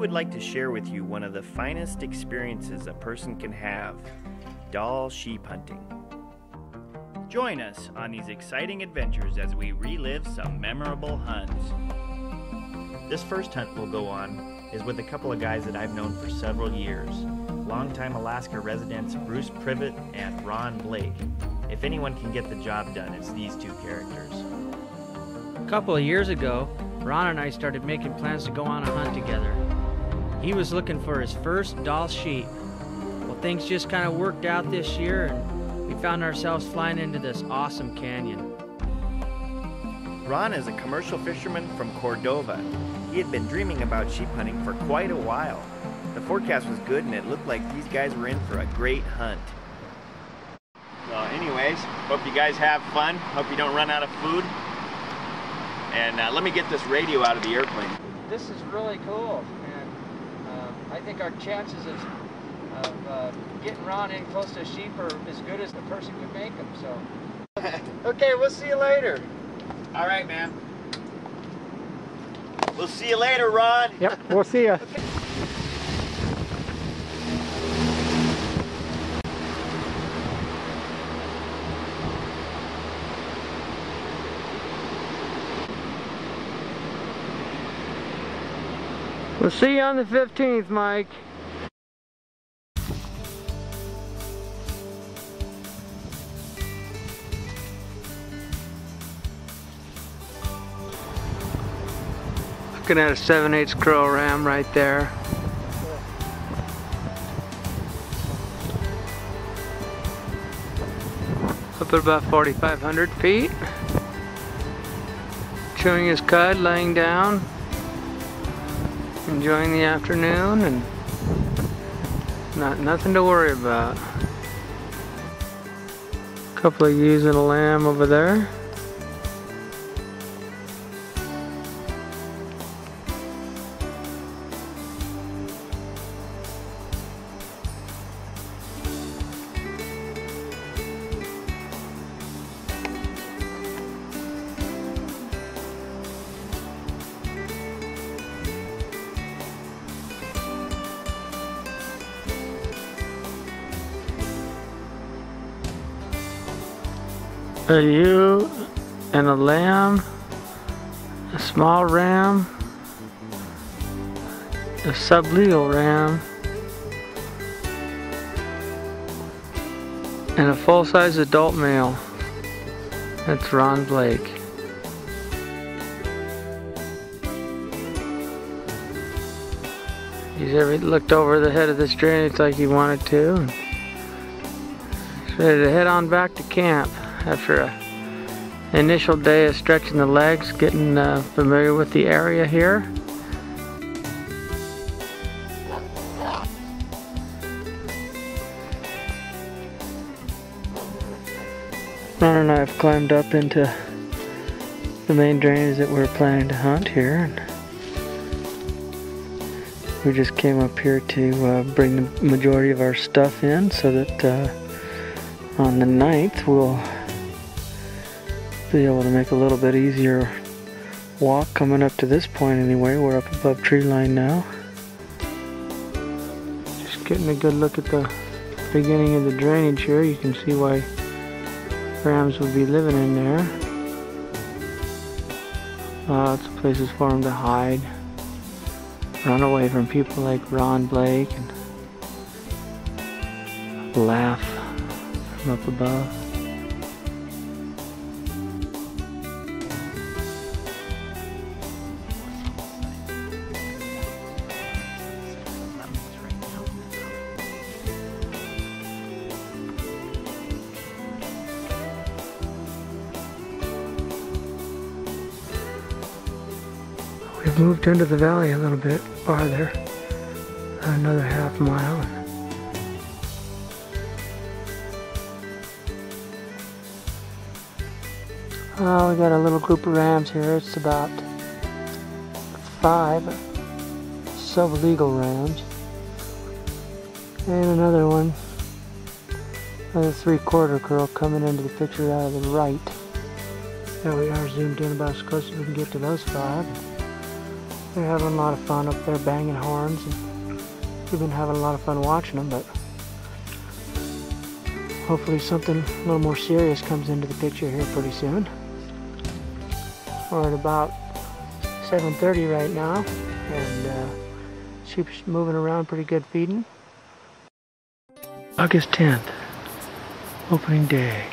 would like to share with you one of the finest experiences a person can have: Dall sheep hunting. Join us on these exciting adventures as we relive some memorable hunts. This first hunt we'll go on is with a couple of guys that I've known for several years. Longtime Alaska residents Bruce Privet and Ron Blake. If anyone can get the job done, it's these two characters. A couple of years ago, Ron and I started making plans to go on a hunt together. He was looking for his first Dall sheep. Well, things just kind of worked out this year, and we found ourselves flying into this awesome canyon. Ron is a commercial fisherman from Cordova. He had been dreaming about sheep hunting for quite a while. The forecast was good and it looked like these guys were in for a great hunt. Well, anyways, hope you guys have fun. Hope you don't run out of food. And let me get this radio out of the airplane. This is really cool, and I think our chances of getting Ron in close to a sheep are as good as the person could make them, so. Okay, we'll see you later. All right, man. We'll see you later, Ron. Yep, we'll see you. Okay. We'll see you on the 15th, Mike. Looking at a 7/8 Crow ram right there. Up at about 4,500 feet. Chewing his cud, laying down. Enjoying the afternoon, and nothing to worry about. Couple of ewes and a lamb over there. A ewe and a lamb, a small ram, a sublegal ram, and a full-size adult male. That's Ron Blake. He's looked over the head of this drainage like he wanted to. And he's ready to head on back to camp after an initial day of stretching the legs, getting familiar with the area here. Ron and I have climbed up into the main drainage that we're planning to hunt here. And we just came up here to bring the majority of our stuff in so that on the 9th we'll be able to make a little bit easier walk coming up to this point anyway. We're up above tree line now. Just getting a good look at the beginning of the drainage here. You can see why rams would be living in there. Lots of places for them to hide. Run away from people like Ron Blake and laugh from up above. We've moved into the valley a little bit farther, another half mile. Oh, we got a little group of rams here. It's about 5 sublegal rams, and another one, a 3/4 curl coming into the picture out of the right. There we are, zoomed in about as close as we can get to those 5. They're having a lot of fun up there banging horns, and we've been having a lot of fun watching them, but hopefully something a little more serious comes into the picture here pretty soon. We're at about 7:30 right now, and sheep's moving around pretty good feeding. August 10th, opening day.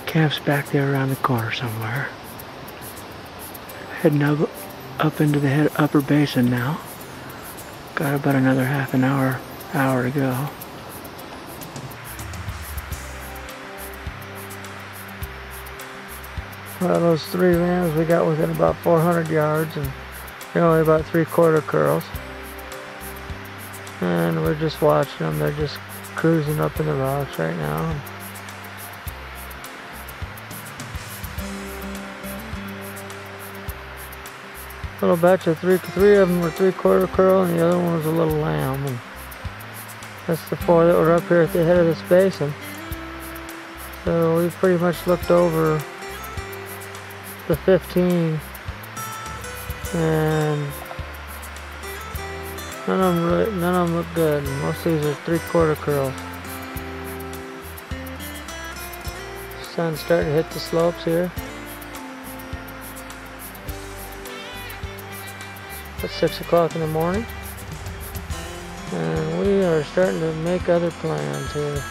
Camp's back there around the corner somewhere. Heading up into the upper basin now. Got about another half an hour to go. Well, those 3 rams we got within about 400 yards, and they're only about 3/4 curls. And we're just watching them. They're just cruising up in the rocks right now. Little batch of three of them were 3/4 curl, and the other one was a little lamb. And that's the 4 that were up here at the head of this basin. So we pretty much looked over the 15, and none of them look good. Most of these are 3/4 curls. Sun's starting to hit the slopes here. It's 6 o'clock in the morning, and we are starting to make other plans here.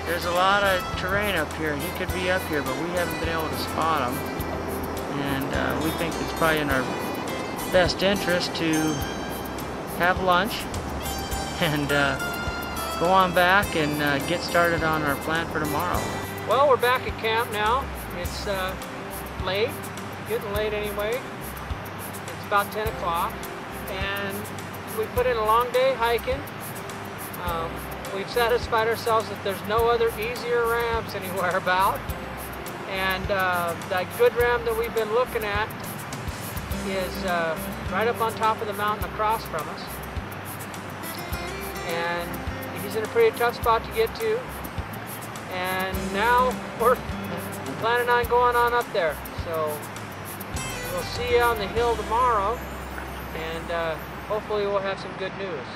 There's a lot of terrain up here. He could be up here, but we haven't been able to spot him. And we think it's probably in our best interest to have lunch and go on back and get started on our plan for tomorrow. Well, we're back at camp now. It's late, getting late anyway. It's about 10 o'clock, and we put in a long day hiking. We've satisfied ourselves that there's no other easier ramps anywhere about. And that good ram that we've been looking at is right up on top of the mountain across from us. And he's in a pretty tough spot to get to. And now we're planning on going on up there. So we'll see you on the hill tomorrow, and hopefully we'll have some good news.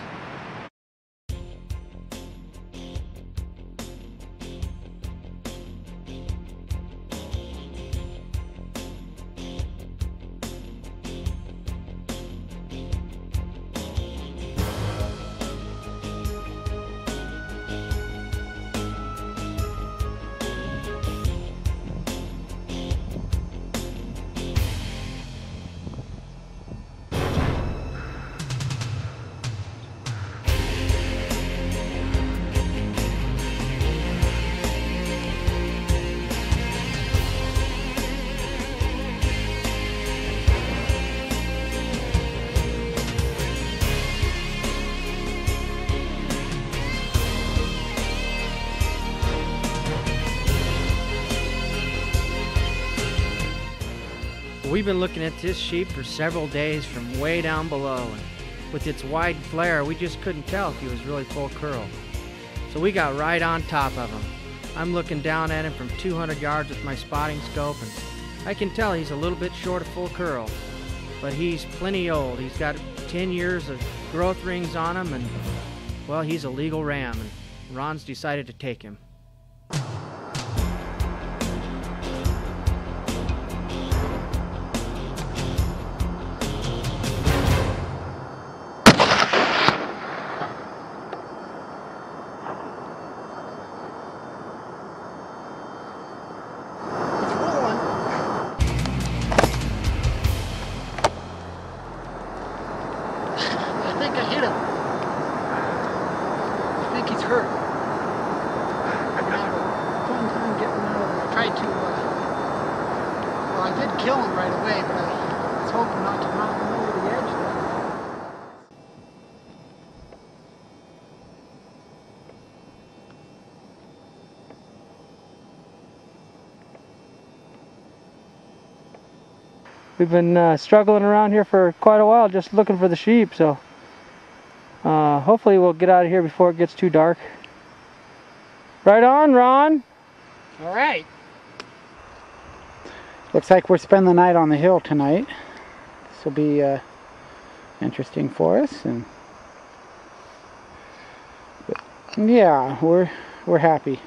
We've been looking at this sheep for several days from way down below, and with its wide flare we just couldn't tell if he was really full curl. So we got right on top of him. I'm looking down at him from 200 yards with my spotting scope, and I can tell he's a little bit short of full curl, but he's plenty old. He's got 10 years of growth rings on him, and well, he's a legal ram, and Ron's decided to take him. Kill him right away, but I was hoping not to knock him over the edge there. We've been struggling around here for quite a while just looking for the sheep, so hopefully we'll get out of here before it gets too dark. Right on, Ron! All right. Looks like we're spending the night on the hill tonight. This will be interesting for us, and yeah, we're happy.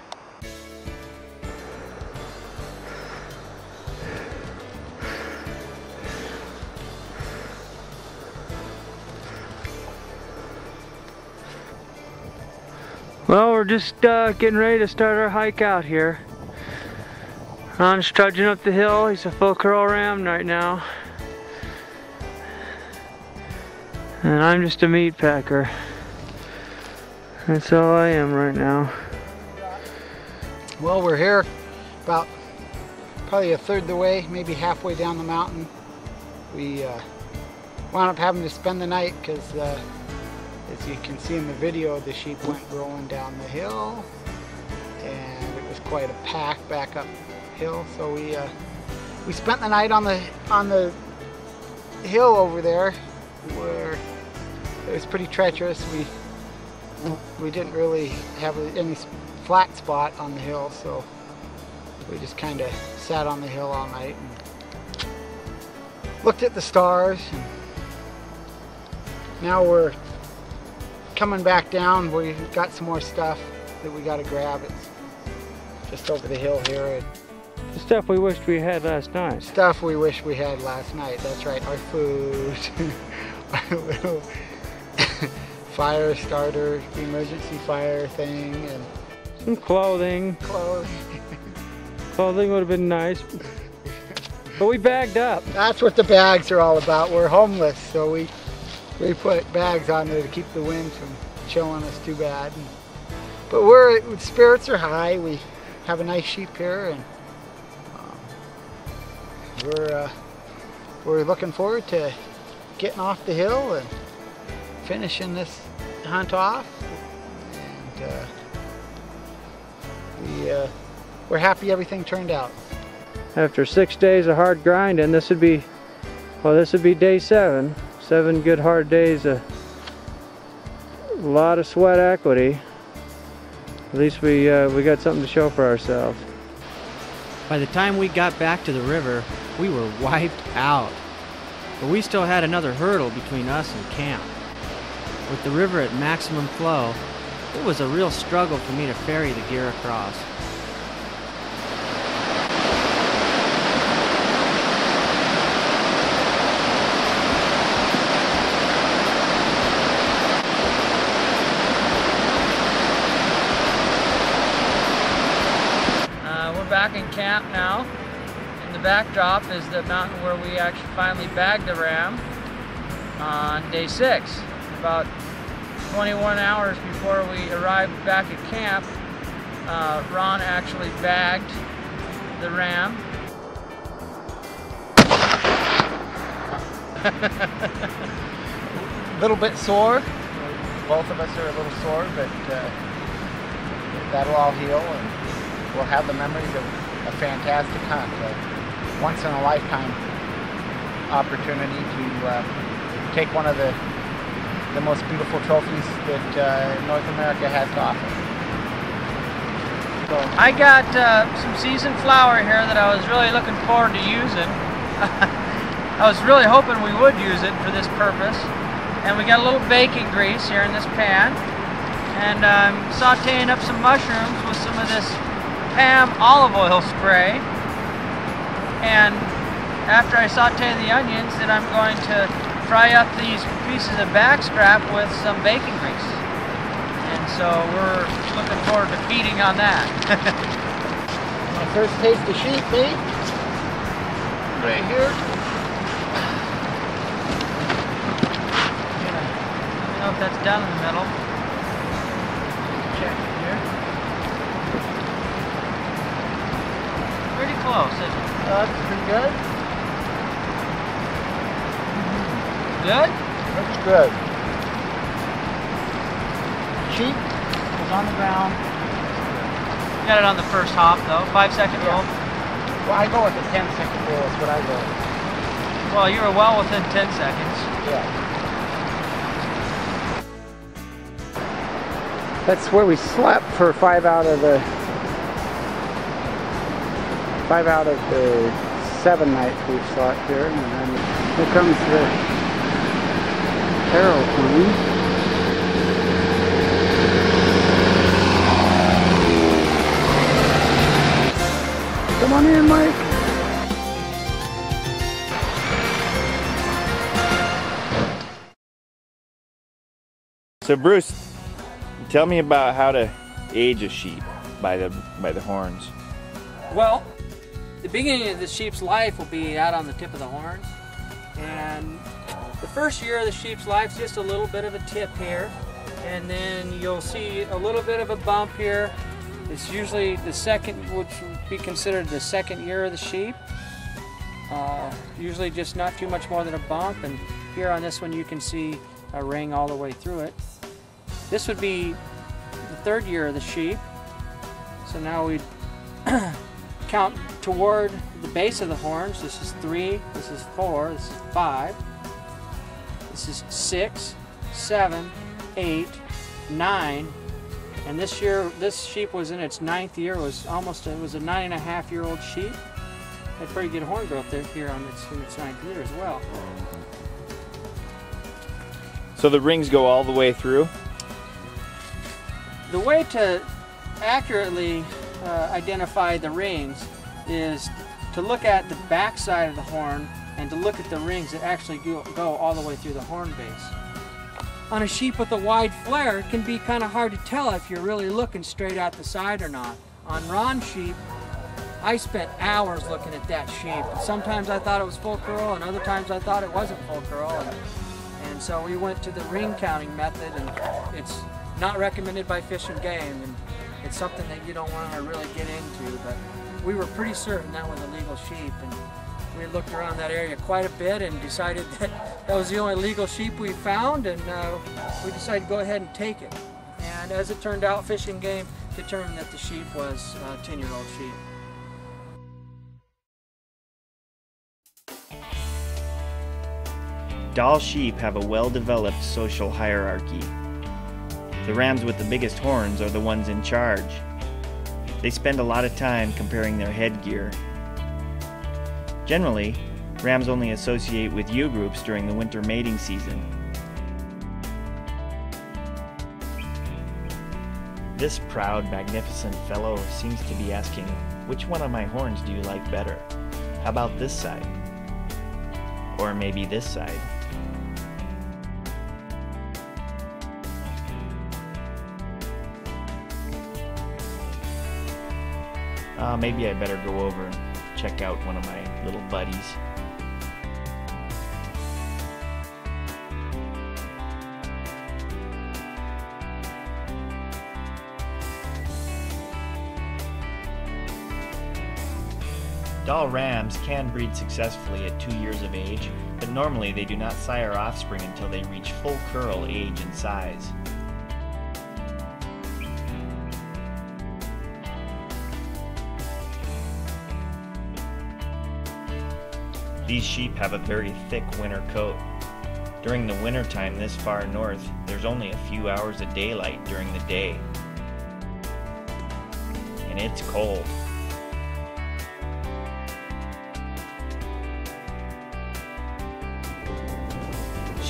Well, we're just getting ready to start our hike out here. Ron's trudging up the hill. He's a full curl ram right now. And I'm just a meat packer. That's all I am right now. Well, we're here about probably a third of the way, maybe halfway down the mountain. We wound up having to spend the night because as you can see in the video, the sheep went rolling down the hill and it was quite a pack back up hill, so we spent the night on the hill over there where it was pretty treacherous. We didn't really have any flat spot on the hill, so we just kind of sat on the hill all night and looked at the stars. And now we're coming back down. We've got some more stuff that we got to grab. It's just over the hill here. The stuff we wished we had last night. Stuff we wish we had last night. That's right, our food, our little fire starter, emergency fire thing, and some clothing. Clothing would have been nice, but we bagged up. That's what the bags are all about. We're homeless, so we put bags on there to keep the wind from chilling us too bad. But spirits are high. We have a nice sheep here, and we're looking forward to getting off the hill and finishing this hunt off. And we're happy everything turned out. After 6 days of hard grinding, this would be day 7. 7 good hard days, a lot of sweat equity. At least we got something to show for ourselves. By the time we got back to the river, we were wiped out. But we still had another hurdle between us and camp. With the river at maximum flow, it was a real struggle for me to ferry the gear across. We're back in camp now. In the backdrop is the mountain where we actually finally bagged the ram on day 6. About 21 hours before we arrived back at camp, Ron actually bagged the ram. A little bit sore. Both of us are a little sore, but that'll all heal, and we'll have the memories of a fantastic hunt, a once-in-a-lifetime opportunity to take one of the most beautiful trophies that North America has to offer. So, I got some seasoned flour here that I was really looking forward to using. I was really hoping we would use it for this purpose. And we got a little bacon grease here in this pan. And I'm sauteing up some mushrooms with some of this Pam olive oil spray. And after I saute the onions, then I'm going to fry up these pieces of backstrap with some bacon grease. And so we're looking forward to feeding on that. My first taste of sheep, eh? Right here. Let me know if that's down in the middle. Check it here. Pretty close, isn't it? That's pretty good. Good? Looks good. Sheep is on the ground. Got it on the first hop though, 5-second roll. Well, I go with the 10-second roll is what I go with. Well, you were well within 10 seconds. Yeah. That's where we slept for 5 out of the 7 nights we've slept here, and then here comes the aeroplane. Come on in, Mike. So Bruce, tell me about how to age a sheep by the horns. Well, the beginning of the sheep's life will be out on the tip of the horns, and the first year of the sheep's life is just a little bit of a tip here, and then you'll see a little bit of a bump here. It's usually the second, which would be considered the second year of the sheep. Usually just not too much more than a bump, and here on this one you can see a ring all the way through it. This would be the third year of the sheep. So now we count toward the base of the horns. This is 3, this is 4, this is 5, this is 6, 7, 8, 9, and this year this sheep was in its 9th year. It was a 9.5-year-old sheep. Had pretty good horn growth there here on in its 9th year as well. So the rings go all the way through? The way to accurately identify the rings is to look at the back side of the horn and to look at the rings that actually go all the way through the horn base. On a sheep with a wide flare, it can be kind of hard to tell if you're really looking straight at the side or not. On Ron's sheep, I spent hours looking at that sheep. And sometimes I thought it was full curl, and other times I thought it wasn't full curl. And so we went to the ring counting method, and it's not recommended by Fish and Game, and it's something that you don't want to really get into, but we were pretty certain that was a legal sheep, and we looked around that area quite a bit and decided that that was the only legal sheep we found, and we decided to go ahead and take it. And as it turned out, Fish and Game determined that the sheep was a 10-year-old sheep. Dall sheep have a well-developed social hierarchy. The rams with the biggest horns are the ones in charge. They spend a lot of time comparing their headgear. Generally, rams only associate with ewe groups during the winter mating season. This proud, magnificent fellow seems to be asking, which one of my horns do you like better? How about this side? Or maybe this side? Maybe I better go over and check out one of my little buddies. Dall rams can breed successfully at 2 years of age, but normally they do not sire offspring until they reach full curl age and size. These sheep have a very thick winter coat. During the winter time this far north, there's only a few hours of daylight during the day. And it's cold.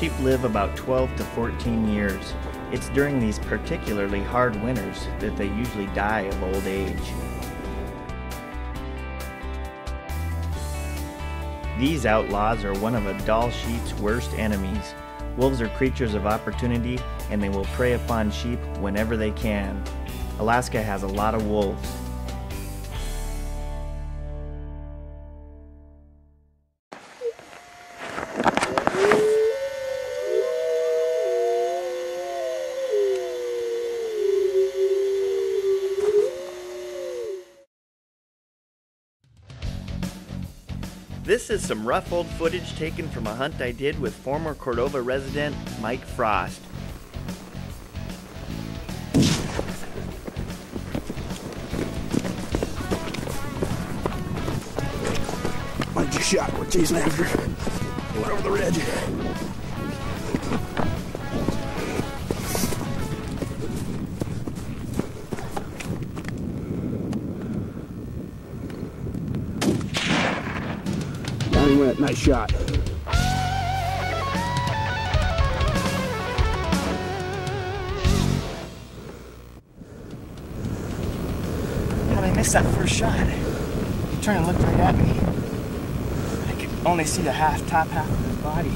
Sheep live about 12 to 14 years. It's during these particularly hard winters that they usually die of old age. These outlaws are one of a Dall sheep's worst enemies. Wolves are creatures of opportunity, and they will prey upon sheep whenever they can. Alaska has a lot of wolves. This is some rough old footage taken from a hunt I did with former Cordova resident Mike Frost. Mike just shot. We're chasing after. Went over the ridge. Down he went. Nice shot. How did I miss that first shot? He turned and looked right at me. I could only see the top half of his body.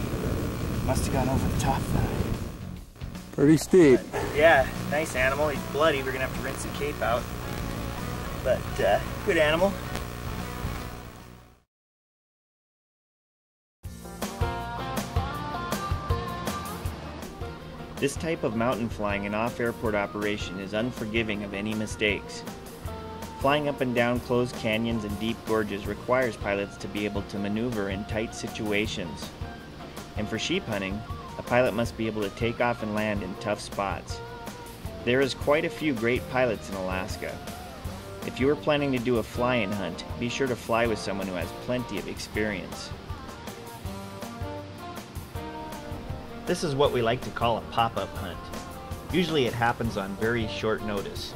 Must have gone over the top of that. Pretty steep. Yeah, nice animal. He's bloody. We're gonna have to rinse the cape out. But good animal. This type of mountain flying and off-airport operation is unforgiving of any mistakes. Flying up and down closed canyons and deep gorges requires pilots to be able to maneuver in tight situations. And for sheep hunting, a pilot must be able to take off and land in tough spots. There is quite a few great pilots in Alaska. If you are planning to do a fly-in hunt, be sure to fly with someone who has plenty of experience. This is what we like to call a pop-up hunt. Usually it happens on very short notice.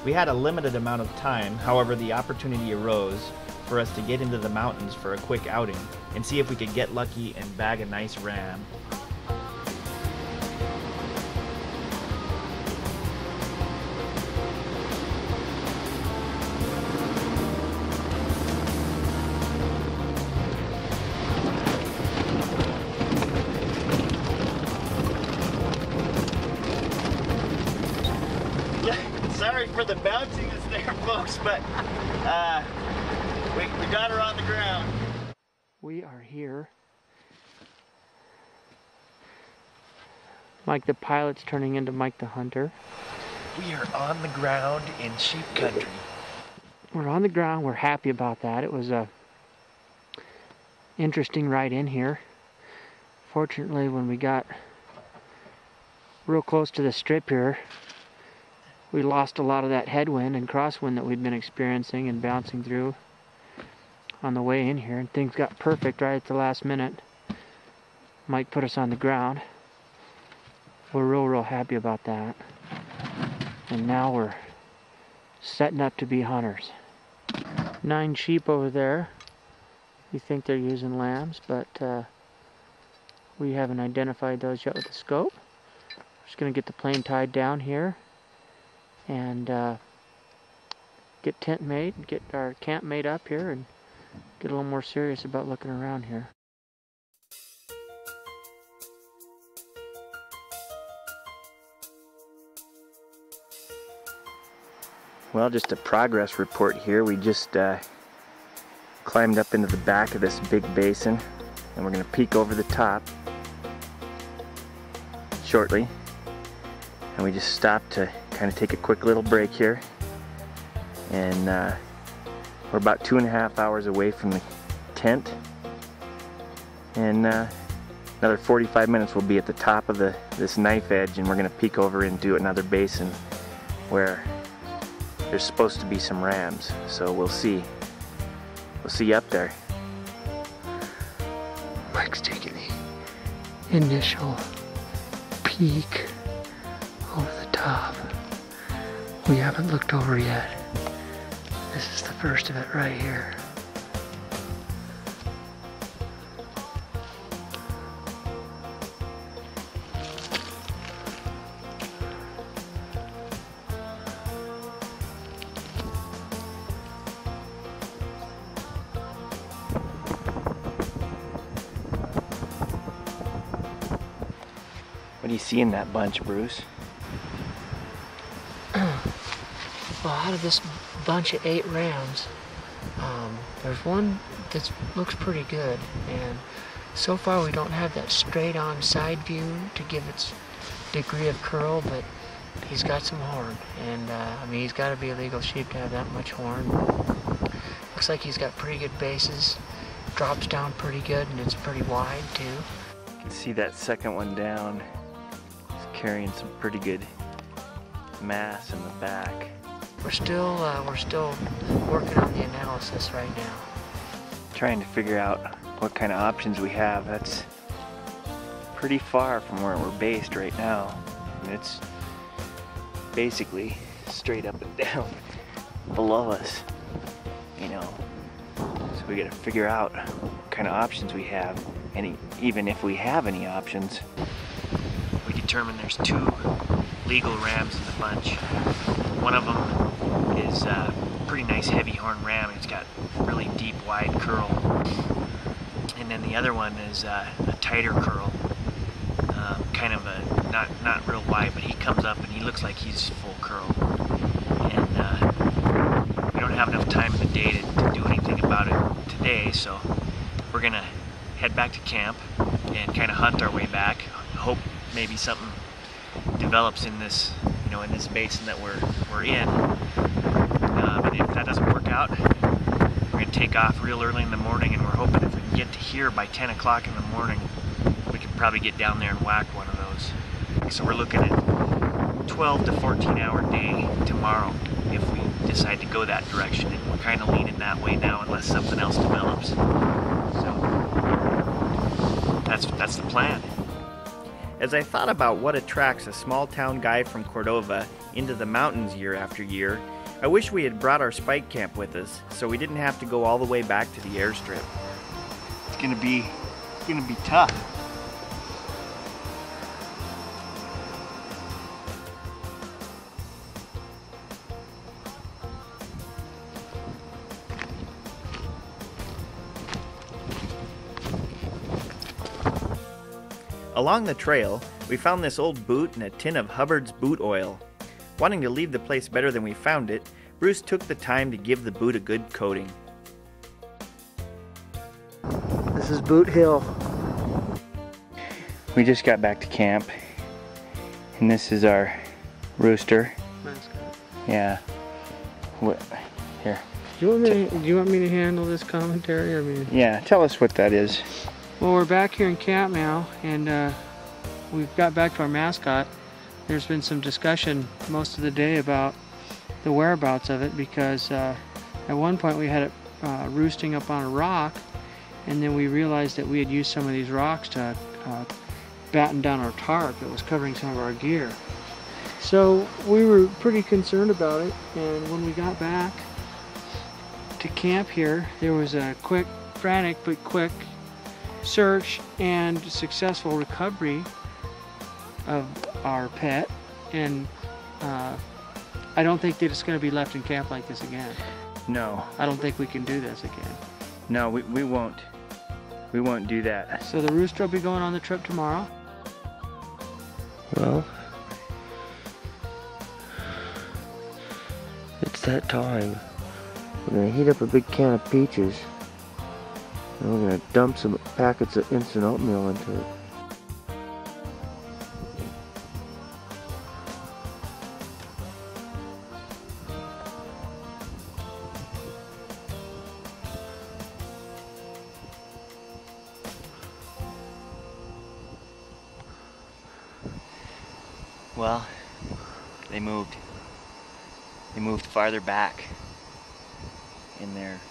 We had a limited amount of time, however the opportunity arose for us to get into the mountains for a quick outing and see if we could get lucky and bag a nice ram. Sorry for the bounciness there, folks, but we got her on the ground. We are here. Mike the pilot's turning into Mike the hunter. We are on the ground in sheep country. We're on the ground. We're happy about that. It was a interesting ride in here. Fortunately, when we got real close to the strip here, we lost a lot of that headwind and crosswind that we'd been experiencing and bouncing through on the way in here, and things got perfect right at the last minute. Mike put us on the ground. We're real happy about that. And now we're setting up to be hunters. 9 sheep over there. We think they're using lambs, but we haven't identified those yet with the scope. We're just gonna get the plane tied down here and get tent made, get our camp made up here, and get a little more serious about looking around here. Well, just a progress report here. We just climbed up into the back of this big basin, and we're going to peek over the top shortly. And we just stopped to kind of take a quick little break here, and we're about 2.5 hours away from the tent, and another 45 minutes we'll be at the top of this knife edge, and we're going to peek over into another basin where there's supposed to be some rams. So we'll see you up there. Mike's taking the initial peek over the top. We haven't looked over yet. This is the first of it right here. do you see in that bunch, Bruce? Well, out of this bunch of 8 rams, there's one that looks pretty good, and so far we don't have that straight-on side view to give its degree of curl, but he's got some horn, and I mean, he's got to be a legal sheep to have that much horn. Looks like he's got pretty good bases, drops down pretty good, and it's pretty wide too. You can see that second one down. It's carrying some pretty good mass in the back. We're still working on the analysis right now. Trying to figure out what kind of options we have. That's pretty far from where we're based right now. And it's basically straight up and down below us, you know. So we gotta figure out what kind of options we have, and even if we have any options. We determined there's 2 legal rams in the bunch. One of them is a pretty nice heavy horn ram. It's got really deep, wide curl. And then the other one is a tighter curl, kind of a not real wide, but he comes up and he looks like he's full curl. And we don't have enough time in the day to do anything about it today, so we're gonna head back to camp and kind of hunt our way back. Hope maybe something develops in this, you know, in this basin that we're in. And if that doesn't work out, we're gonna take off real early in the morning, and we're hoping if we can get to here by 10 o'clock in the morning, we can probably get down there and whack one of those. So we're looking at 12 to 14 hour day tomorrow if we decide to go that direction, and we're kind of leaning that way now unless something else develops. So that's the plan. As I thought about what attracts a small town guy from Cordova into the mountains year after year, I wish we had brought our spike camp with us so we didn't have to go all the way back to the airstrip. It's gonna be tough. Along the trail, we found this old boot and a tin of Hubbard's boot oil. Wanting to leave the place better than we found it, Bruce took the time to give the boot a good coating. This is Boot Hill. We just got back to camp, and this is our rooster. Mascot. Yeah. What? Here. Do you want me to handle this commentary? I mean. Yeah, tell us what that is. Well, we're back here in camp now, and we've got back to our mascot. There's been some discussion most of the day about the whereabouts of it, because at one point we had it roosting up on a rock, and then we realized that we had used some of these rocks to batten down our tarp that was covering some of our gear. So we were pretty concerned about it, and when we got back to camp here, there was a quick, frantic but quick search and successful recovery of our pet, and I don't think that it's going to be left in camp like this again. No. I don't think we can do this again. No, we won't. We won't do that. So the rooster will be going on the trip tomorrow. Well, it's that time. We're gonna heat up a big can of peaches, and we're gonna dump some packets of instant oatmeal into it. Well, they moved. They moved farther back, and they're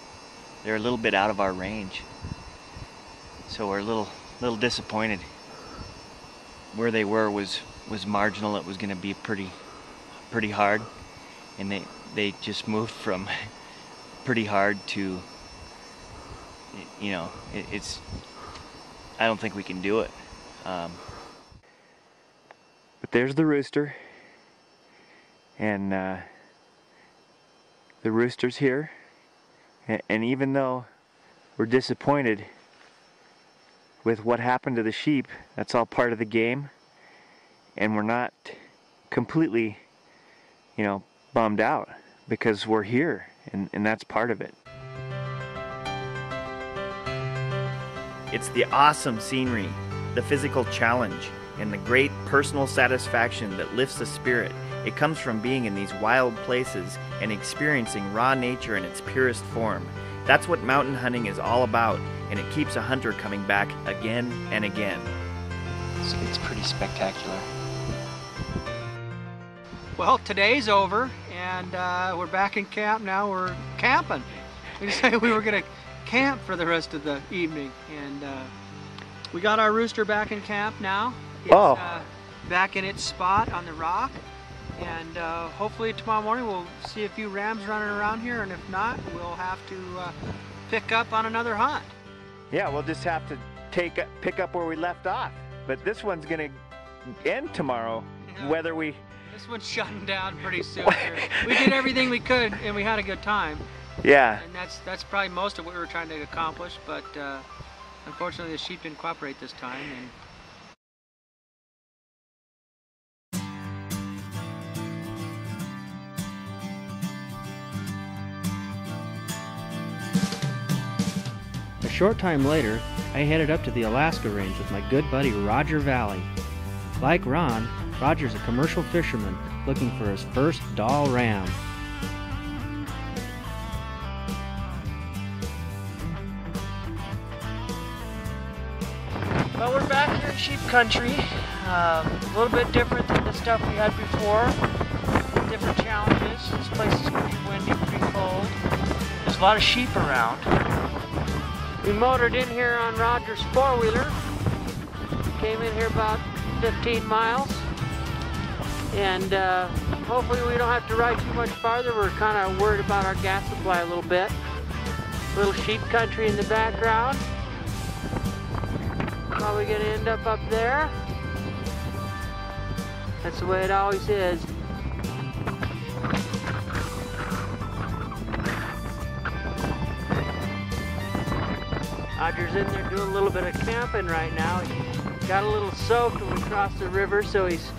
a little bit out of our range. So we're a little disappointed. Where they were was marginal. It was going to be pretty hard, and they just moved from pretty hard to, you know, it's. I don't think we can do it. But there's the rooster, and the rooster's here, and even though we're disappointed with what happened to the sheep, that's all part of the game, and we're not completely, you know, bummed out because we're here, and that's part of it. It's the awesome scenery, the physical challenge, and the great personal satisfaction that lifts the spirit. It comes from being in these wild places and experiencing raw nature in its purest form. That's what mountain hunting is all about, and it keeps a hunter coming back again and again. It's pretty spectacular. Well, today's over, and we're back in camp now. We're camping. We decided we were going to camp for the rest of the evening, and we got our rooster back in camp now. It's back in its spot on the rock, and hopefully tomorrow morning we'll see a few rams running around here, and if not, we'll have to pick up on another hunt. Yeah, we'll just have to pick up where we left off. But this one's going to end tomorrow, whether we... This one's shutting down pretty soon. We did everything we could, and we had a good time. Yeah. And that's probably most of what we were trying to accomplish, but unfortunately the sheep didn't cooperate this time. A short time later, I headed up to the Alaska Range with my good buddy Roger Valley. Like Ron, Roger's a commercial fisherman looking for his first Dall ram. Well, we're back here in sheep country. A little bit different than the stuff we had before. Different challenges. This place is pretty windy, pretty cold. There's a lot of sheep around. We motored in here on Roger's four-wheeler. Came in here about 15 miles. And hopefully we don't have to ride too much farther. We're kind of worried about our gas supply a little bit. Little sheep country in the background. Probably gonna end up there. That's the way it always is. Roger's in there doing a little bit of camping right now. He got a little soaked when we crossed the river, so he's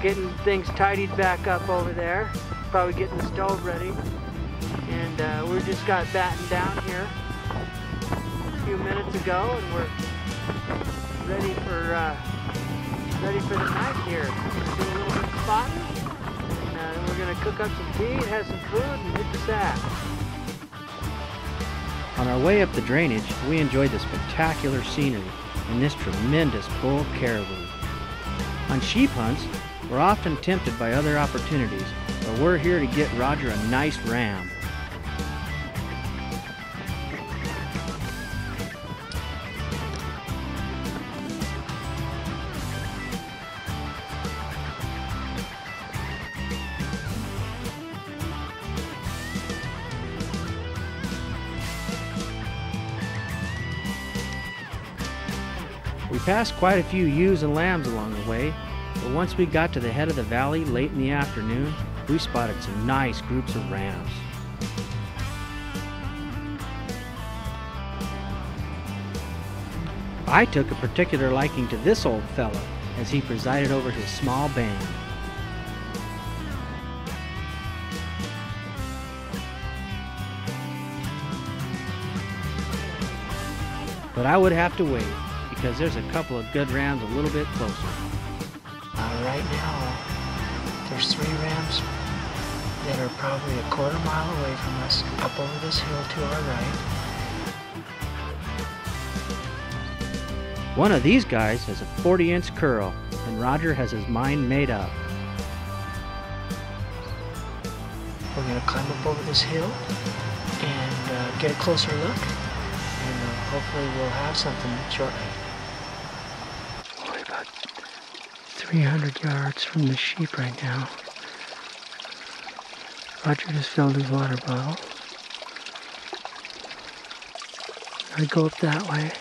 getting things tidied back up over there. Probably getting the stove ready. And we just got battened down here a few minutes ago, and we're ready for the night here. We're gonna do a little bit of spotting, and we're gonna cook up some tea, have some food, and hit the sack. On our way up the drainage, we enjoyed the spectacular scenery and this tremendous bull caribou. On sheep hunts, we're often tempted by other opportunities, but we're here to get Roger a nice ram. We passed quite a few ewes and lambs along the way, but once we got to the head of the valley late in the afternoon, we spotted some nice groups of rams. I took a particular liking to this old fella as he presided over his small band. But I would have to wait, because there's a couple of good rams a little bit closer. Right now, there's 3 rams that are probably a quarter mile away from us, up over this hill to our right. One of these guys has a 40-inch curl, and Roger has his mind made up. We're going to climb up over this hill and get a closer look, and hopefully we'll have something shortly. 300 yards from the sheep right now. Roger just filled his water bottle. I go up that way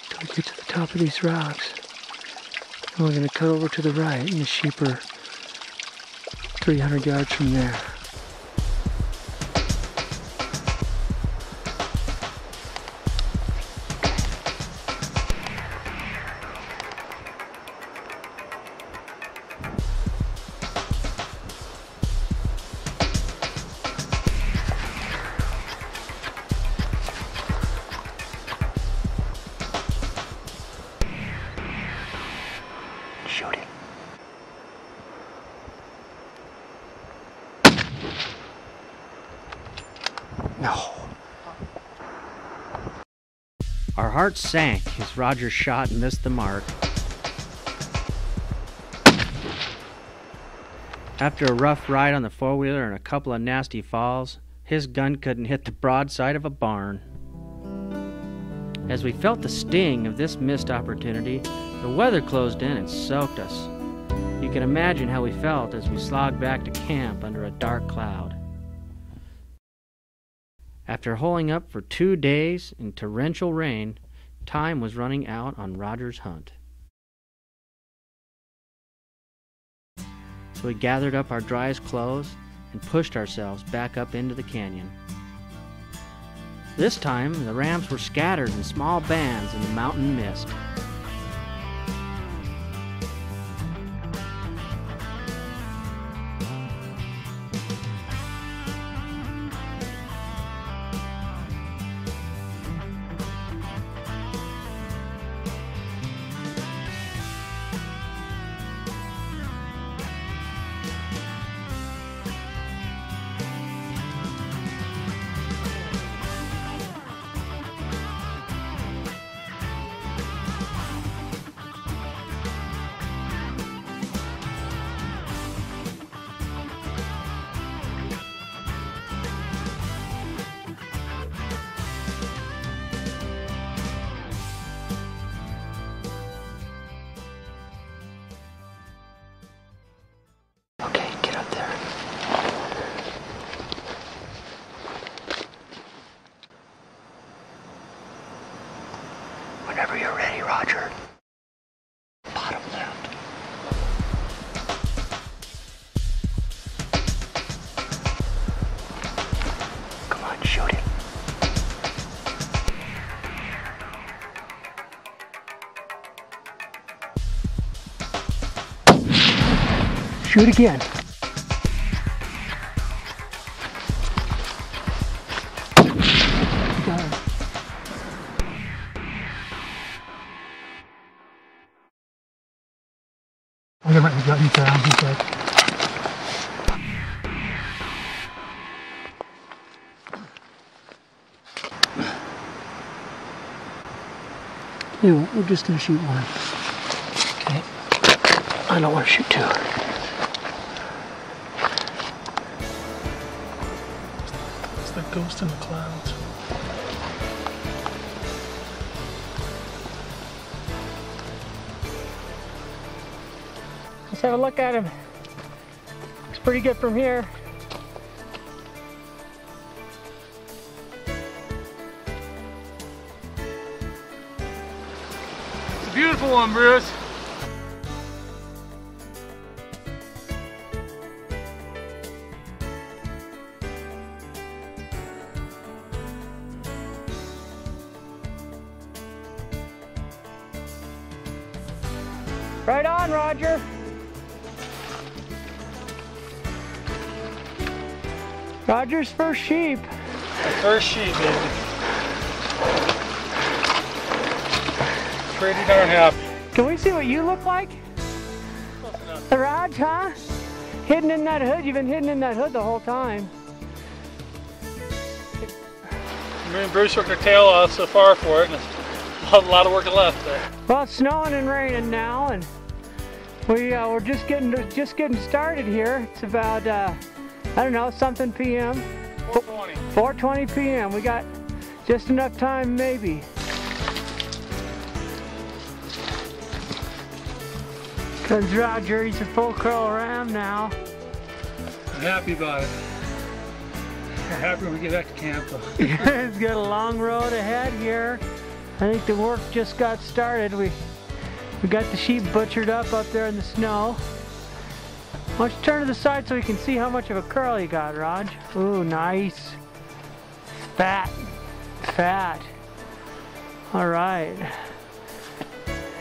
till we get to the top of these rocks. And we're going to cut over to the right, and the sheep are 300 yards from there. No. Our hearts sank as Roger's shot missed the mark. After a rough ride on the four-wheeler and a couple of nasty falls, his gun couldn't hit the broadside of a barn. As we felt the sting of this missed opportunity, the weather closed in and soaked us. You can imagine how we felt as we slogged back to camp under a dark cloud. After holing up for 2 days in torrential rain, time was running out on Roger's hunt. So we gathered up our driest clothes and pushed ourselves back up into the canyon. This time, the rams were scattered in small bands in the mountain mist. Okay, get up there. Whenever you're ready, Roger. Bottom left. Come on, shoot it. Shoot again. Got it. I'm gonna write the gun down, he said. We're just gonna shoot one. Okay. I don't want to shoot two. It's that ghost in the clouds. Let's have a look at him. Looks pretty good from here. It's a beautiful one, Bruce. Right on, Roger. Roger's first sheep. First sheep, baby. Pretty darn happy. Can we see what you look like? The Raj, huh? Hidden in that hood. You've been hidden in that hood the whole time. Me and Bruce worked our tail off so far for it, and a lot of work left there. Well, it's snowing and raining now, and we're just getting started here. It's about I don't know, something p.m. 4:20. 4:20 p.m. We got just enough time, maybe. Cause Roger, he's a full curl ram now. I'm happy about it. I'm happy when we get back to camp, though. He's got a long road ahead here. I think the work just got started. We got the sheep butchered up there in the snow. Why don't you turn to the side so we can see how much of a curl you got, Raj? Ooh, nice. Fat. Fat. All right.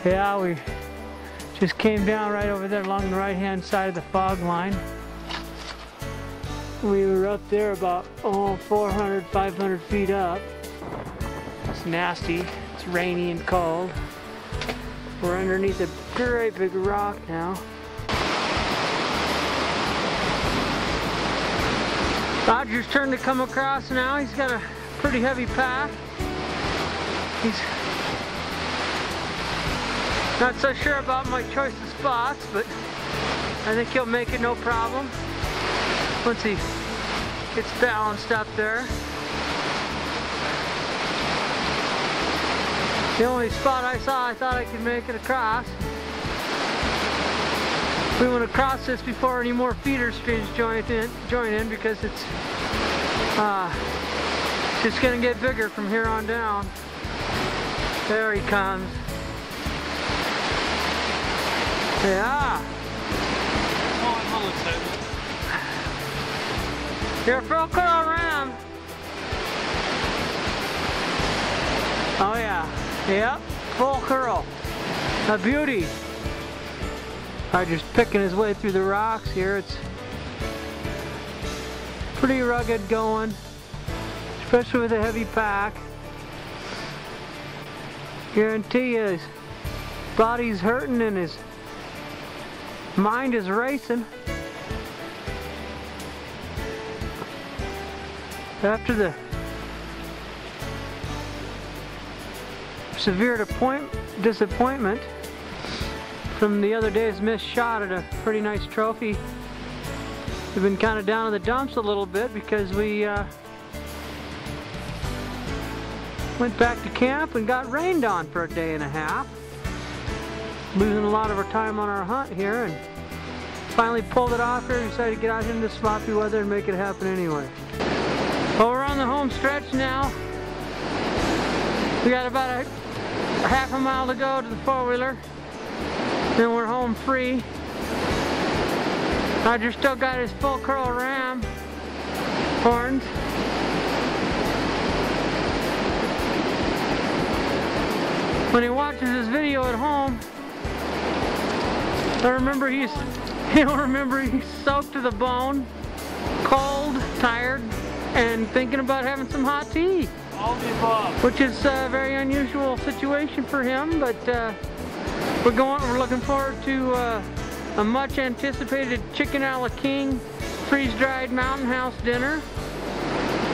Yeah, we just came down right over there along the right-hand side of the fog line. We were up there about 400, 500 feet up. It's nasty. It's rainy and cold. We're underneath a great big rock now. Roger's turn to come across now. He's got a pretty heavy pack. He's not so sure about my choice of spots, but I think he'll make it no problem once he gets balanced up there. The only spot I saw, I thought I could make it across. We want to cross this before any more feeder streams join in because it's just going to get bigger from here on down. There he comes. Yeah. You're a full curl ram. Oh yeah. Yep. Full curl. A beauty. Just picking his way through the rocks here. It's pretty rugged going, especially with a heavy pack. Guarantee you his body's hurting and his mind is racing. After the severe disappointment from the other day's missed shot at a pretty nice trophy, we've been kind of down in the dumps a little bit because we went back to camp and got rained on for a day and a half, losing a lot of our time on our hunt here, and finally pulled it off here. Decided to get out into the sloppy weather and make it happen anyway. Well, we're on the home stretch now. We got about a half a mile to go to the four-wheeler. Then we're home free. Roger still got his full curl ram horns. When he watches his video at home, he'll remember he's soaked to the bone, cold, tired, and thinking about having some hot tea. All the above. Which is a very unusual situation for him, but we're looking forward to a much anticipated chicken a la king freeze-dried Mountain House dinner,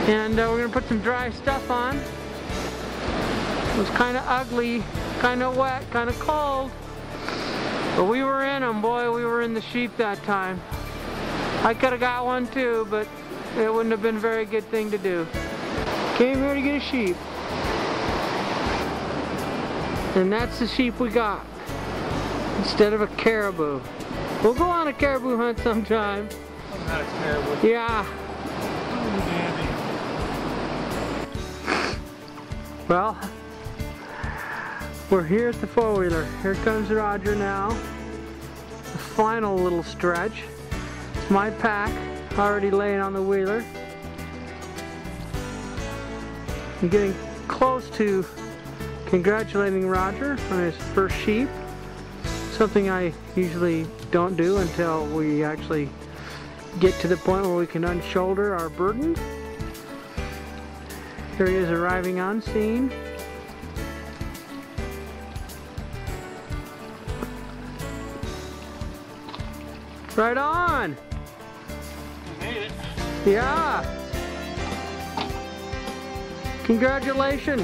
and we're gonna put some dry stuff on. It was kind of ugly, kind of wet, kind of cold, but we were in them. Boy, we were in the sheep that time. I could have got one too, but it wouldn't have been a very good thing to do. Came here to get a sheep, and that's the sheep we got instead of a caribou. We'll go on a caribou hunt sometime. That's caribou. Yeah. Well, we're here at the four-wheeler. Here comes Roger now. The final little stretch. It's my pack already laying on the wheeler. I'm getting close to congratulating Roger on his first sheep. Something I usually don't do until we actually get to the point where we can unshoulder our burden. Here he is arriving on scene. Right on! You made it. Yeah! Congratulations!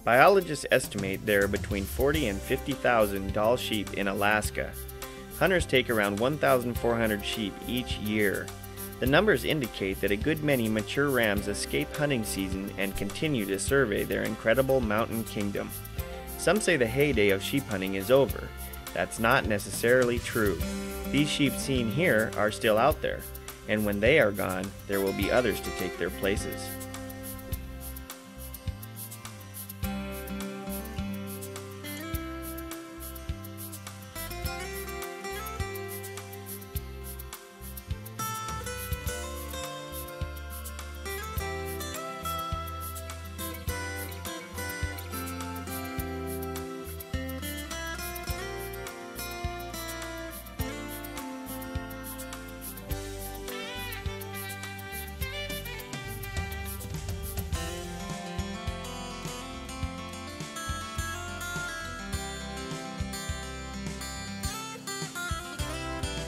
Biologists estimate there are between 40 and 50,000 Dall sheep in Alaska. Hunters take around 1,400 sheep each year. The numbers indicate that a good many mature rams escape hunting season and continue to survey their incredible mountain kingdom. Some say the heyday of sheep hunting is over. That's not necessarily true. These sheep seen here are still out there, and when they are gone, there will be others to take their places.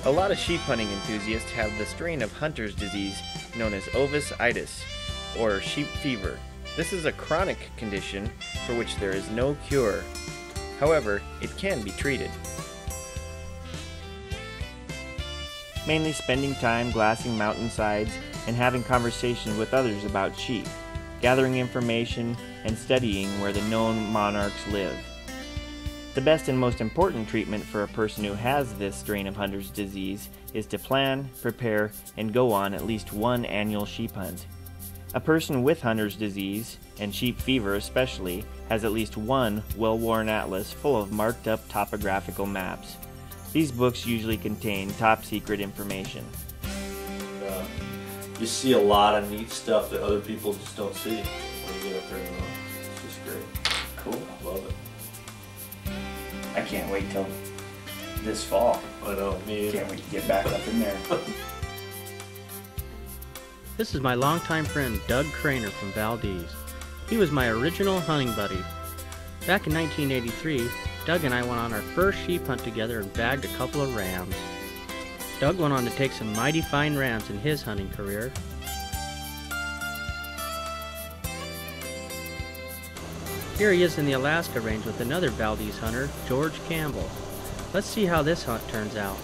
A lot of sheep hunting enthusiasts have the strain of Hunter's disease known as Ovis itis, or sheep fever. This is a chronic condition for which there is no cure. However, it can be treated. Mainly spending time glassing mountainsides and having conversations with others about sheep, gathering information and studying where the known monarchs live. The best and most important treatment for a person who has this strain of Hunter's disease is to plan, prepare, and go on at least one annual sheep hunt. A person with Hunter's disease, and sheep fever especially, has at least one well-worn atlas full of marked up topographical maps. These books usually contain top-secret information. You see a lot of neat stuff that other people just don't see when you get up there and it's just great. Cool. I love it. I can't wait till this fall. I know, me either. Can't wait to get back up in there. This is my longtime friend Doug Craner from Valdez. He was my original hunting buddy. Back in 1983, Doug and I went on our first sheep hunt together and bagged a couple of rams. Doug went on to take some mighty fine rams in his hunting career. Here he is in the Alaska range with another Valdez hunter, George Campbell. Let's see how this hunt turns out.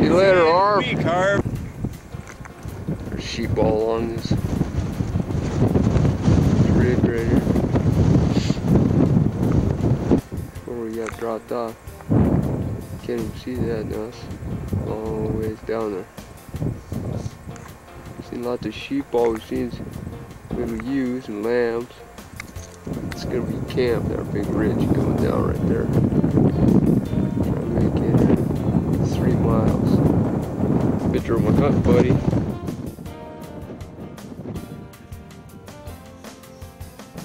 Later, Arv. There's sheep all along this ridge right here. Where we got dropped off. Can't even see that now. It's a long ways down there. Seen lots of sheep. All we've seen is little ewes and lambs. It's gonna be camp. That big ridge coming down right there. Trying to make it 3 miles. Picture of my hunt buddy.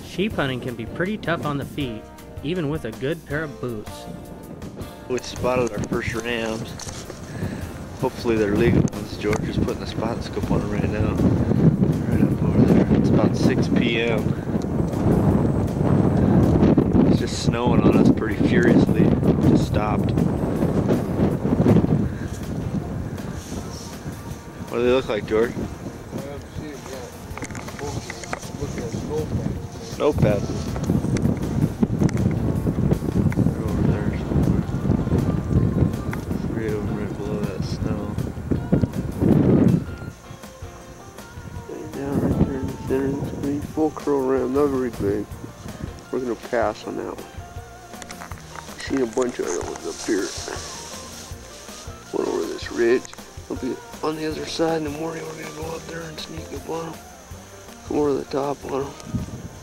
Sheep hunting can be pretty tough on the feet, even with a good pair of boots. We spotted our first rams. Hopefully they're legal ones. George is putting the spot scope on them right now. Right up over there. It's about 6 p.m. It's just snowing on us pretty furiously. It just stopped. What do they look like, George? Snow pads. They're over there somewhere. Right over right below that snow. Down right there in the center, this green full curl ram, not very big. We're gonna pass on that one. Seen a bunch of other ones up here. One over this ridge. They'll be on the other side in the morning. We're gonna go up there and sneak up on them. Come over the top on them.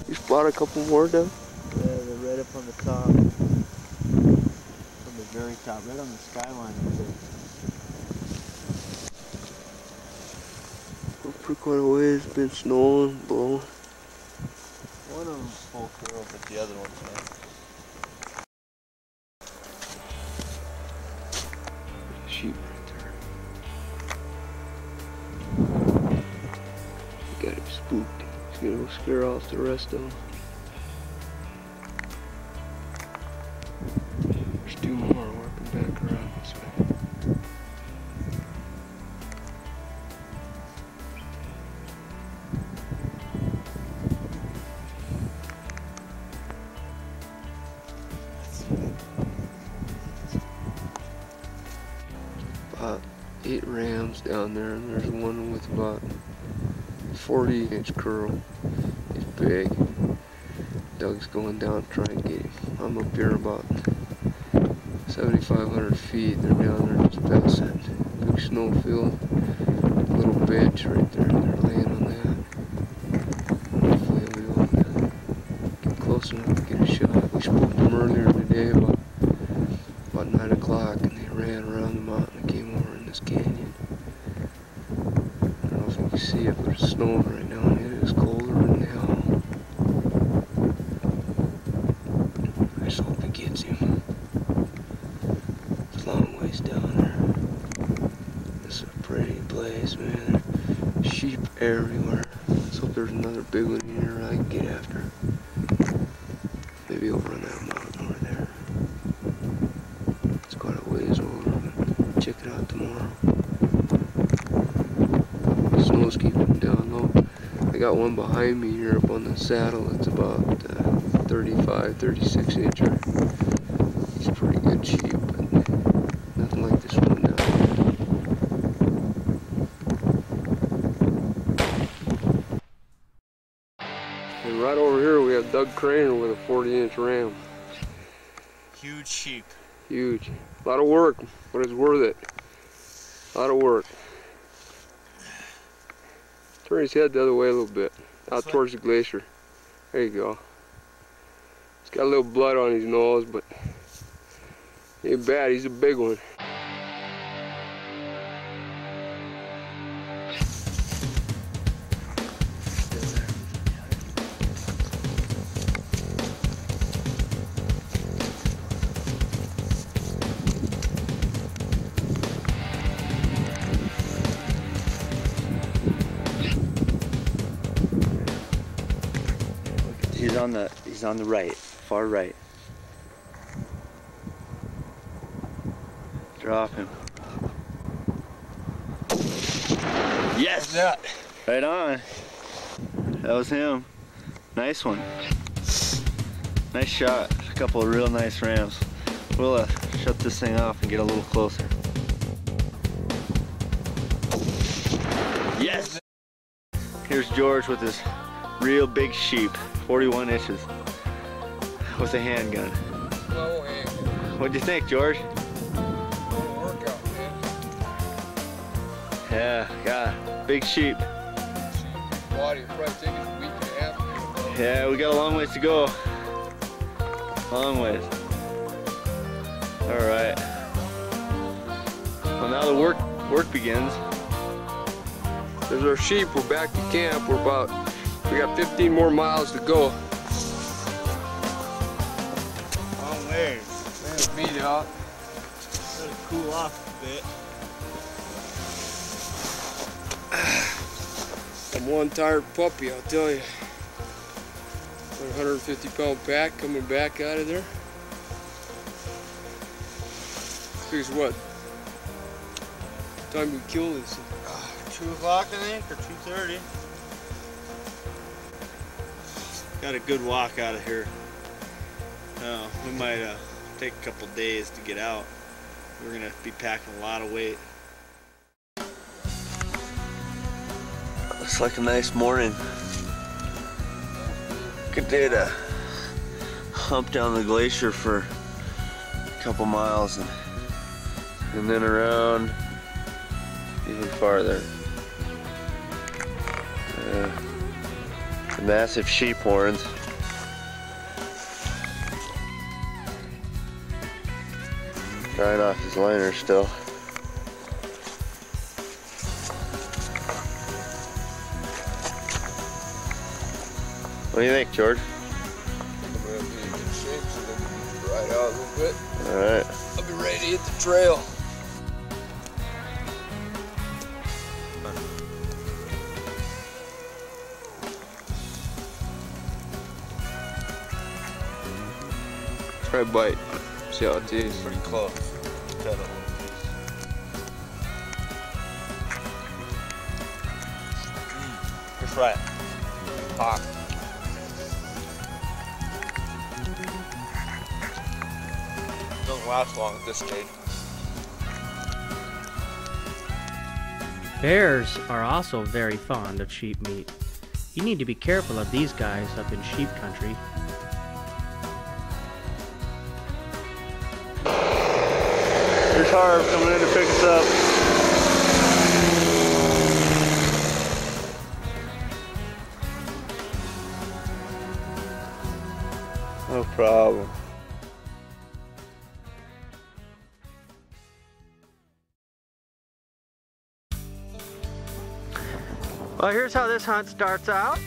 You spot a couple more, Doug? Yeah, they're right up on the top. On the very top, right on the skyline up there. We're pretty quite a ways. It's been snowing, blowing. One of them's full curl, but the other one's not. Sheep right there. Got him spooked. He's gonna go scare off the rest of them. There's 2 more working back around this way. About 8 rams down there, and there's one with about 40-inch curl. He's big. Doug's going down to try and get him. I'm up here about 7,500 feet. They're down there just past that big snowfield. Little bench right there. They're laying on that. close enough to get a shot. We spooked them earlier today about 9 o'clock, and they ran around the mountain and came over in this canyon. I don't know if you can see it, but it's snowing right now, and it is colder than hell. I just hope he gets him. It's a long ways down there. This is a pretty place, man. There's sheep everywhere. Let's hope there's another big one in here I can get after. Maybe over on that mountain over there. It's quite a ways over, but check it out tomorrow. The snow's keeping down low. I got one behind me here up on the saddle. It's about 35, 36 incher. He's a pretty good sheep, but nothing like this one down here. And right over here we have Doug Craner with a 40-inch ram. Huge sheep. Huge. A lot of work, but it's worth it. A lot of work. Turn his head the other way a little bit, out towards the glacier. There you go. He's got a little blood on his nose, but ain't bad. He's a big one. He's on the right, far right. Drop him. Yes! That? Right on. That was him. Nice one. Nice shot. A couple of real nice rams. We'll shut this thing off and get a little closer. Yes! Here's George with his real big sheep, 41 inches, with a handgun. No handgun. What'd you think, George? Workout, man. Yeah, big sheep. Body will probably take us a week and a half. Yeah, we got a long ways to go. Long ways. All right. Well, now the work begins. There's our sheep. We're back to camp. We got 15 more miles to go. Long ways. Man, beat out. Gotta cool off a bit. I'm one tired puppy, I'll tell you. 150-pound pack coming back out of there. Figures what? Time we kill this. 2 o'clock, I think, or 2:30. Got a good walk out of here. We might take a couple days to get out. We're gonna be packing a lot of weight. Looks like a nice morning. Good day to hump down the glacier for a couple miles and then around even farther. Massive sheep horns. Drying off his liner still. What do you think, George? I'm gonna be in good shape so that we can ride out a little bit. Alright. I'll be ready to hit the trail. Try a bite. See how it tastes. Pretty close. Cut it. Just right. Hot. Doesn't last long at this stage. Bears are also very fond of sheep meat. You need to be careful of these guys up in sheep country. Here's Harv coming in to pick us up. No problem. Well, here's how this hunt starts out.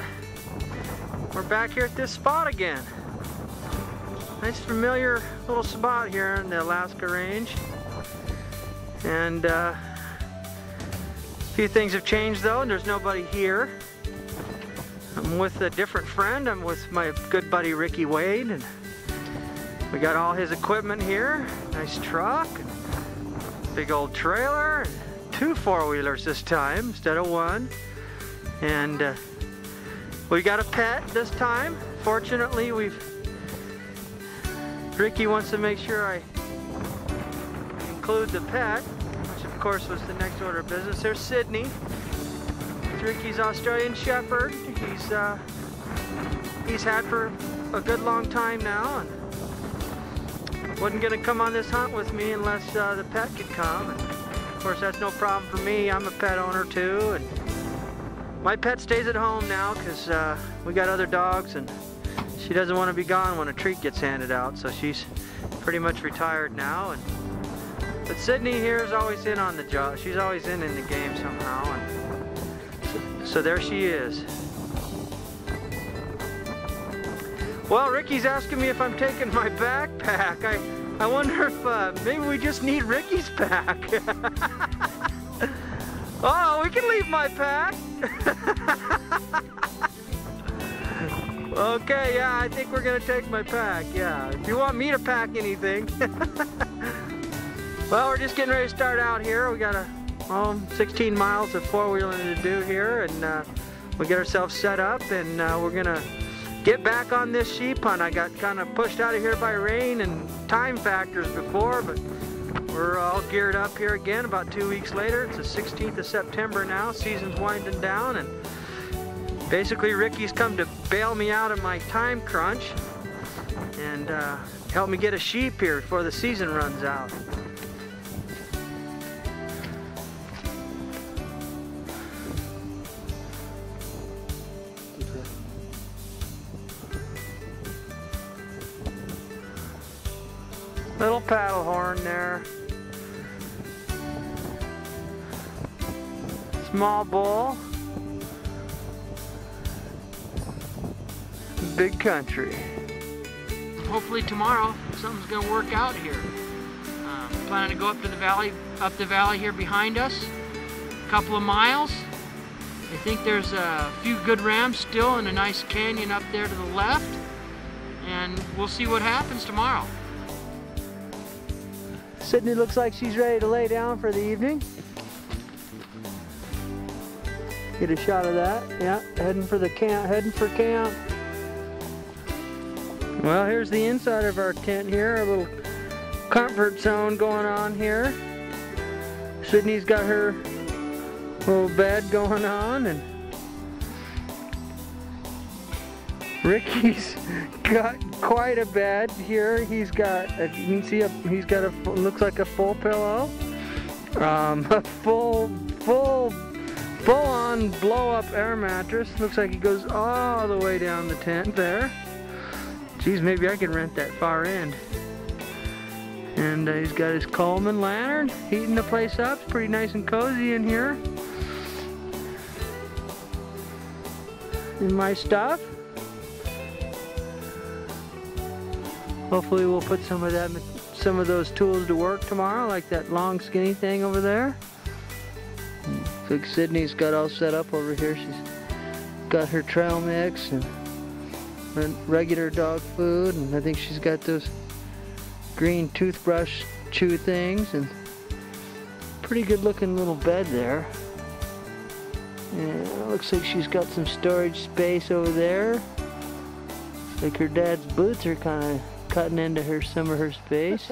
We're back here at this spot again. Nice familiar little spot here in the Alaska Range. And a few things have changed though, and there's nobody here. I'm with a different friend. I'm with my good buddy Ricky Wade, and we got all his equipment here. Nice truck, big old trailer, and 2 4-wheelers this time instead of 1. And we got a pet this time. Fortunately, Ricky wants to make sure I include the pet, which of course was the next order of business. There's Sydney. It's Ricky's Australian Shepherd. He's had for a good long time now, and wasn't gonna come on this hunt with me unless the pet could come. And of course, that's no problem for me. I'm a pet owner too, and my pet stays at home now because we got other dogs, and she doesn't want to be gone when a treat gets handed out, so she's pretty much retired now. But Sydney here is always in on the job. She's always in the game somehow, and so there she is. Well, Ricky's asking me if I'm taking my backpack. I wonder if maybe we just need Ricky's pack. Oh, we can leave my pack. Okay, yeah, I think we're gonna take my pack, yeah. If you want me to pack anything. Well, we're just getting ready to start out here. We got 16 miles of 4-wheeling to do here, and we get ourselves set up, and we're gonna get back on this sheep hunt. I got kind of pushed out of here by rain and time factors before, but we're all geared up here again about 2 weeks later. It's the 16th of September now. Season's winding down, and basically Ricky's come to bail me out of my time crunch and help me get a sheep here before the season runs out. Little paddle horn there. Small bull. Big country. Hopefully tomorrow something's gonna work out here. Planning to go up the valley here behind us, a couple of miles. I think there's a few good rams still in a nice canyon up there to the left, and we'll see what happens tomorrow. Sydney looks like she's ready to lay down for the evening. Get a shot of that. Yeah, heading for camp. Well, here's the inside of our tent here, a little comfort zone going on here. Sydney's got her little bed going on, and Ricky's got quite a bed here. He's got, you can see, he's got looks like a full pillow, a full-on blow-up air mattress. Looks like it goes all the way down the tent there. Geez, maybe I can rent that far end. And he's got his Coleman lantern, heating the place up. It's pretty nice and cozy in here. And my stuff. Hopefully we'll put some of those tools to work tomorrow, like that long skinny thing over there. Looks like Sydney's got all set up over here. She's got her trail mix and regular dog food, and I think she's got those green toothbrush chew things, and pretty good looking little bed there. And looks like she's got some storage space over there. Looks like her dad's boots are kind of cutting into some of her space.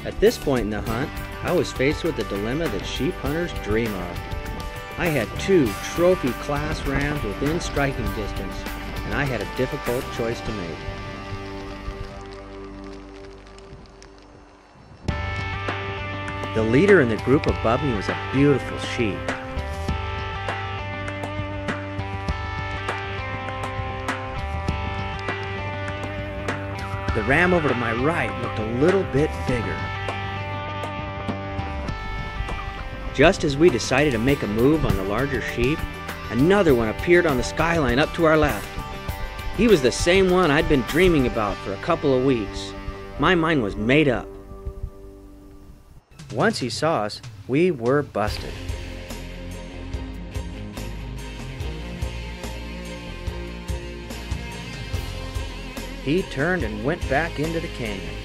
At this point in the hunt, I was faced with the dilemma that sheep hunters dream of. I had 2 trophy-class rams within striking distance, and I had a difficult choice to make. The leader in the group above me was a beautiful sheep. The ram over to my right looked a little bit bigger. Just as we decided to make a move on the larger sheep, another one appeared on the skyline up to our left. He was the same one I'd been dreaming about for a couple of weeks. My mind was made up. Once he saw us, we were busted. He turned and went back into the canyon.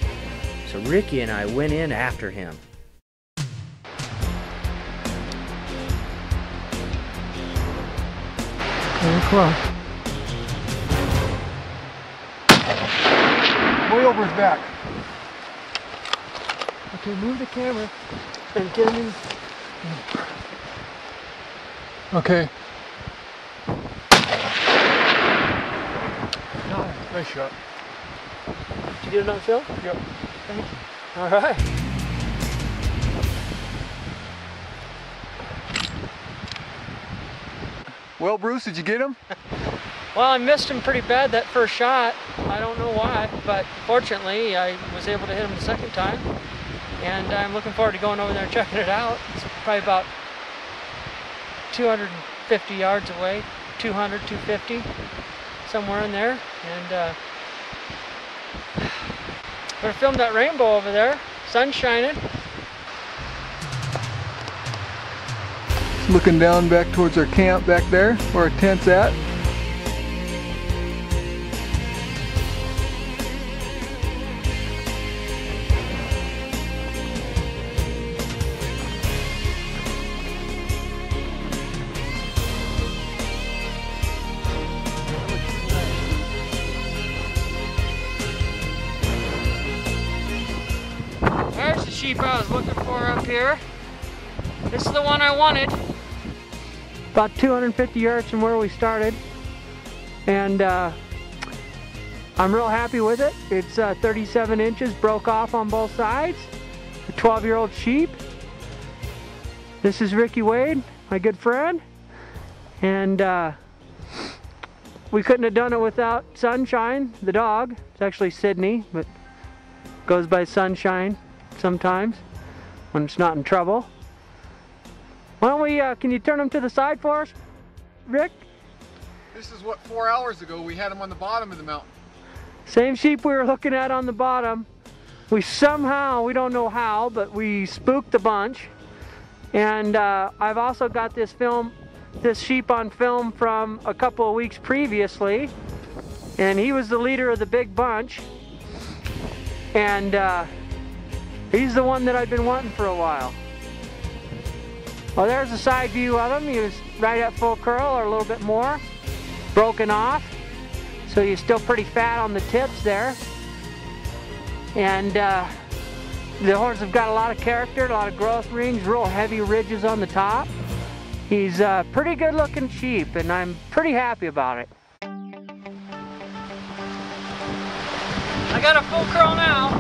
So Ricky and I went in after him. Very close. Way over his back. Okay, move the camera and get him in. Okay. Nice shot. Did you get it on film? Yep. Thank you. All right. Well, Bruce, did you get him? Well, I missed him pretty bad that first shot. I don't know why, but fortunately I was able to hit him the second time. And I'm looking forward to going over there and checking it out. It's probably about 250 yards away, 200, 250, somewhere in there. And gonna film that rainbow over there, sun shining. Looking down back towards our camp back there, where our tent's at. There's the sheep I was looking for up here. This is the one I wanted. About 250 yards from where we started. And I'm real happy with it. It's 37 inches, broke off on both sides. A 12-year-old sheep. This is Ricky Wade, my good friend. And we couldn't have done it without Sunshine, the dog. It's actually Sydney, but goes by Sunshine sometimes when it's not in trouble. Why don't we, can you turn him to the side for us, Rick? This is what, 4 hours ago we had him on the bottom of the mountain. Same sheep we were looking at on the bottom. We somehow, we don't know how, but we spooked a bunch. And I've also got this sheep on film from a couple of weeks previously. And he was the leader of the big bunch. And he's the one that I've been wanting for a while. Well, there's a side view of him. He was right at full curl or a little bit more, broken off. So he's still pretty fat on the tips there. And the horns have got a lot of character, a lot of growth rings, real heavy ridges on the top. He's a pretty good looking sheep and I'm pretty happy about it. I got a full curl now.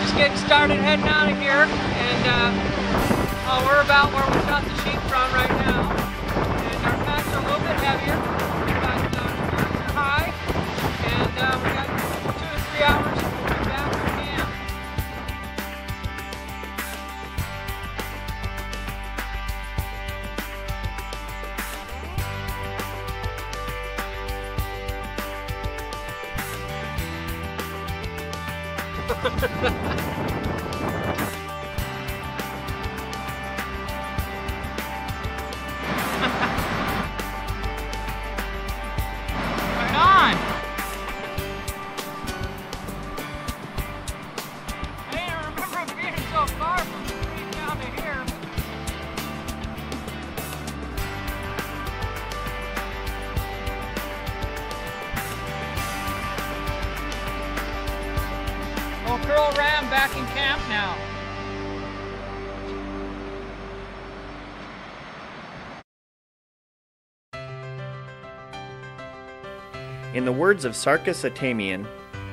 Just getting started heading out of here. And we're about where we shot the sheep from right now. And our packs are a little bit heavier, but the birds are high. And we got 2 to 3 hours to get back to camp. Full curl ram back in camp now. In the words of Sarkis Atamian,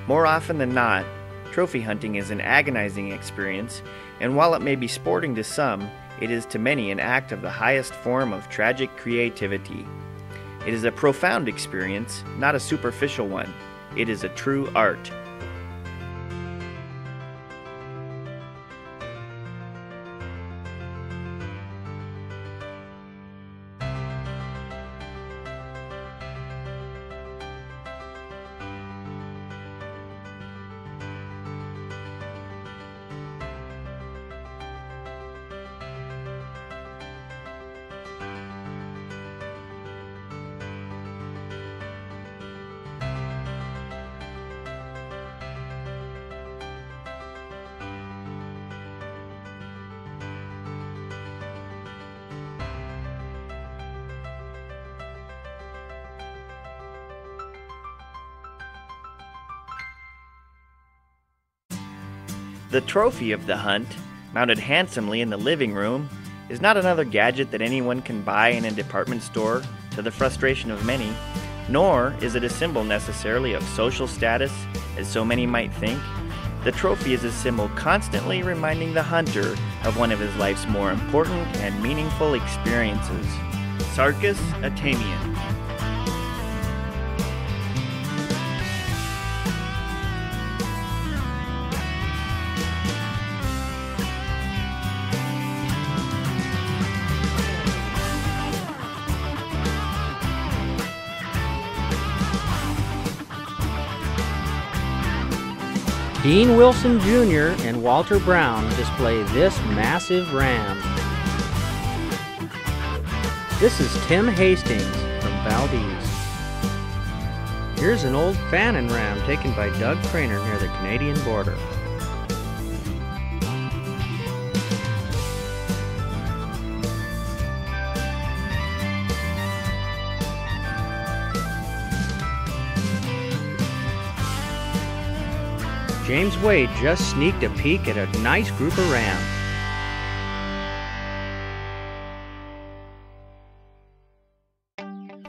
more often than not, trophy hunting is an agonizing experience, and while it may be sporting to some, it is to many an act of the highest form of tragic creativity. It is a profound experience, not a superficial one. It is a true art. The trophy of the hunt, mounted handsomely in the living room, is not another gadget that anyone can buy in a department store, to the frustration of many, nor is it a symbol necessarily of social status, as so many might think. The trophy is a symbol constantly reminding the hunter of one of his life's more important and meaningful experiences. Sarkis Atamian. Dean Wilson Jr. and Walter Brown display this massive ram. This is Tim Hastings from Valdez. Here's an old Fannin ram taken by Doug Craner near the Canadian border. James Wade just sneaked a peek at a nice group of rams.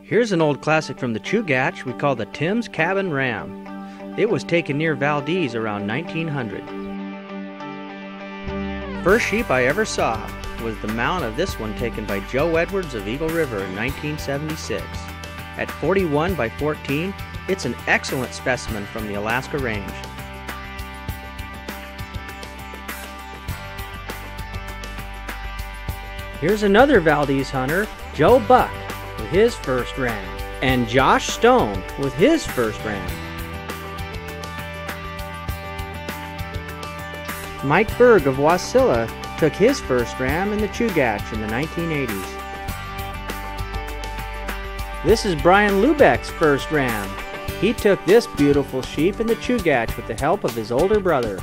Here's an old classic from the Chugach we call the Tim's Cabin Ram. It was taken near Valdez around 1900. First sheep I ever saw was the mount of this one taken by Joe Edwards of Eagle River in 1976. At 41 by 14, it's an excellent specimen from the Alaska Range. Here's another Valdez hunter, Joe Buck, with his first ram, and Josh Stone with his first ram. Mike Berg of Wasilla took his first ram in the Chugach in the 1980s. This is Brian Lubeck's first ram. He took this beautiful sheep in the Chugach with the help of his older brother.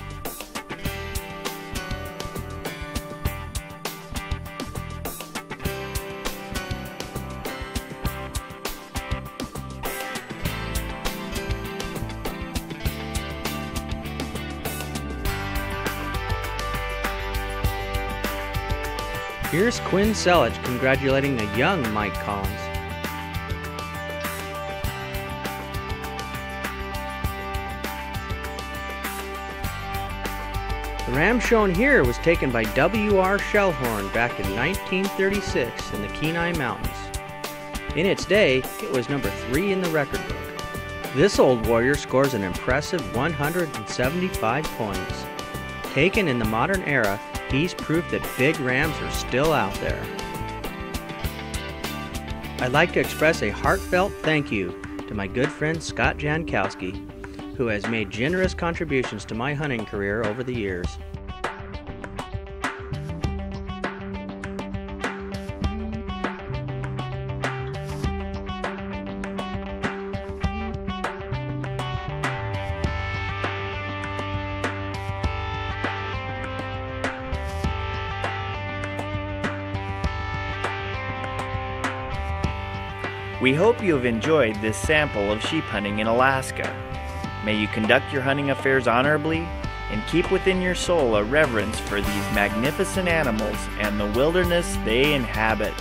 Here's Quinn Selich congratulating the young Mike Collins. The ram shown here was taken by W.R. Shellhorn back in 1936 in the Kenai Mountains. In its day, it was number 3 in the record book. This old warrior scores an impressive 175 points. Taken in the modern era, he's proof that big rams are still out there. I'd like to express a heartfelt thank you to my good friend Scott Jankowski, who has made generous contributions to my hunting career over the years. We hope you have enjoyed this sample of sheep hunting in Alaska. May you conduct your hunting affairs honorably, and keep within your soul a reverence for these magnificent animals and the wilderness they inhabit.